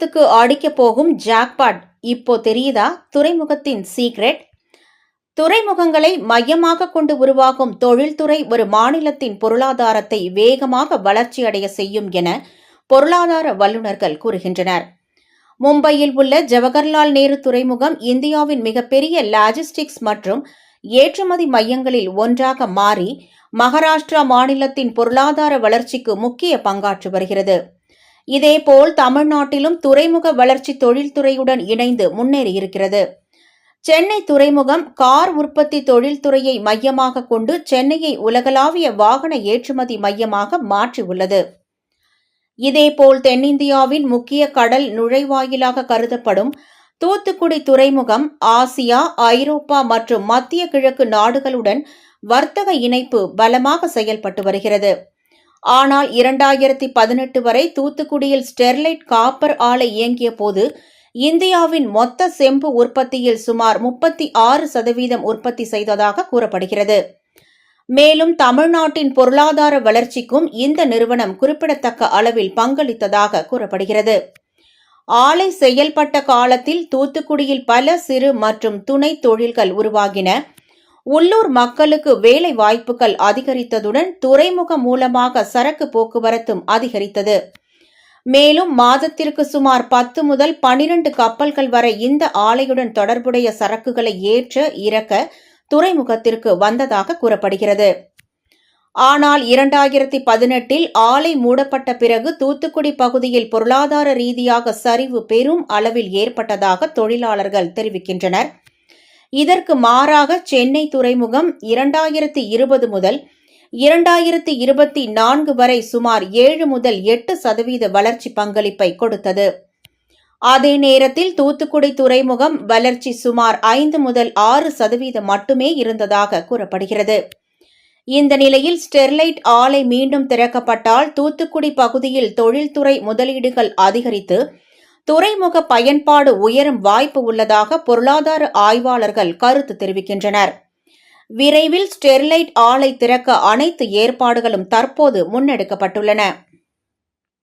துறைமுகத்துக்கு அடிக்கப் போகும் ஜாக்பாட் இப்போ தெரியுதா? துறைமுகத்தின் சீக்ரெட். துறைமுகங்களை மையமாக கொண்டு உருவாகும் தொழில்துறை ஒரு மாநிலத்தின் பொருளாதாரத்தை வேகமாக வளர்ச்சியடைய செய்யும் என பொருளாதார வல்லுநர்கள் கூறுகின்றனர். மும்பையில் உள்ள ஜவஹர்லால் நேரு துறைமுகம் இந்தியாவின் மிகப்பெரிய லாஜிஸ்டிக்ஸ் மற்றும் ஏற்றுமதி மையங்களில் ஒன்றாக மாறி மகாராஷ்டிரா மாநிலத்தின் பொருளாதார வளர்ச்சிக்கு முக்கிய பங்காற்றி வருகிறது. இதேபோல் தமிழ்நாட்டிலும் துறைமுக வளர்ச்சி தொழில்துறையுடன் இணைந்து முன்னேறியிருக்கிறது. சென்னை துறைமுகம் கார் உற்பத்தி தொழில்துறையை மையமாக கொண்டு சென்னையை உலகளாவிய வாகன ஏற்றுமதி மையமாக மாற்றியுள்ளது. இதேபோல் தென்னிந்தியாவின் முக்கிய கடல் நுழைவாயிலாக கருதப்படும் தூத்துக்குடி துறைமுகம் ஆசியா, ஐரோப்பா மற்றும் மத்திய கிழக்கு நாடுகளுடன் வர்த்தக இணைப்பு பலமாக செயல்பட்டு வருகிறது. ஆனால் 2018 வரை தூத்துக்குடியில் ஸ்டெர்லைட் காப்பர் ஆலை இயங்கிய போது இந்தியாவின் மொத்த செம்பு உற்பத்தியில் சுமார் 36% உற்பத்தி செய்ததாக கூறப்படுகிறது. மேலும் தமிழ்நாட்டின் பொருளாதார வளர்ச்சிக்கும் இந்த நிறுவனம் குறிப்பிடத்தக்க அளவில் பங்களித்ததாக கூறப்படுகிறது. ஆலை செயல்பட்ட காலத்தில் தூத்துக்குடியில் பல சிறு மற்றும் துணை தொழில்கள் உருவாகின. உள்ளூர் மக்களுக்கு வேலை வாய்ப்புகள் அதிகரித்ததுடன் துறைமுகம் மூலமாக சரக்கு போக்குவரத்தும் அதிகரித்தது. மேலும் மாதத்திற்கு சுமார் 10 முதல் 12 கப்பல்கள் வரை இந்த ஆலையுடன் தொடர்புடைய சரக்குகளை ஏற்ற இறக்க துறைமுகத்திற்கு வந்ததாக கூறப்படுகிறது. ஆனால் 2018 ஆலை மூடப்பட்ட பிறகு தூத்துக்குடி பகுதியில் பொருளாதார ரீதியாக சரிவு பெரும் அளவில் ஏற்பட்டதாக தொழிலாளர்கள் தெரிவிக்கின்றனர். இதற்கு மாறாக சென்னை துறைமுகம் 2020 முதல் 2024 வரை சுமார் 7 முதல் 8% வளர்ச்சி பங்களிப்பை கொடுத்தது. அதே நேரத்தில் தூத்துக்குடி துறைமுகம் வளர்ச்சி சுமார் 5 முதல் 6% மட்டுமே இருந்ததாக கூறப்படுகிறது. இந்த நிலையில் ஸ்டெர்லைட் ஆலை மீண்டும் திறக்கப்பட்டால் தூத்துக்குடி பகுதியில் தொழில்துறை முதலீடுகள் அதிகரித்து துறைமுக பயன்பாடு உயரும் வாய்ப்பு உள்ளதாக பொருளாதார ஆய்வாளர்கள் கருத்து தெரிவிக்கின்றனர். விரைவில் ஸ்டெர்லைட் ஆலை திறக்க அனைத்து ஏற்பாடுகளும் தற்போது முன்னெடுக்கப்பட்டுள்ளன.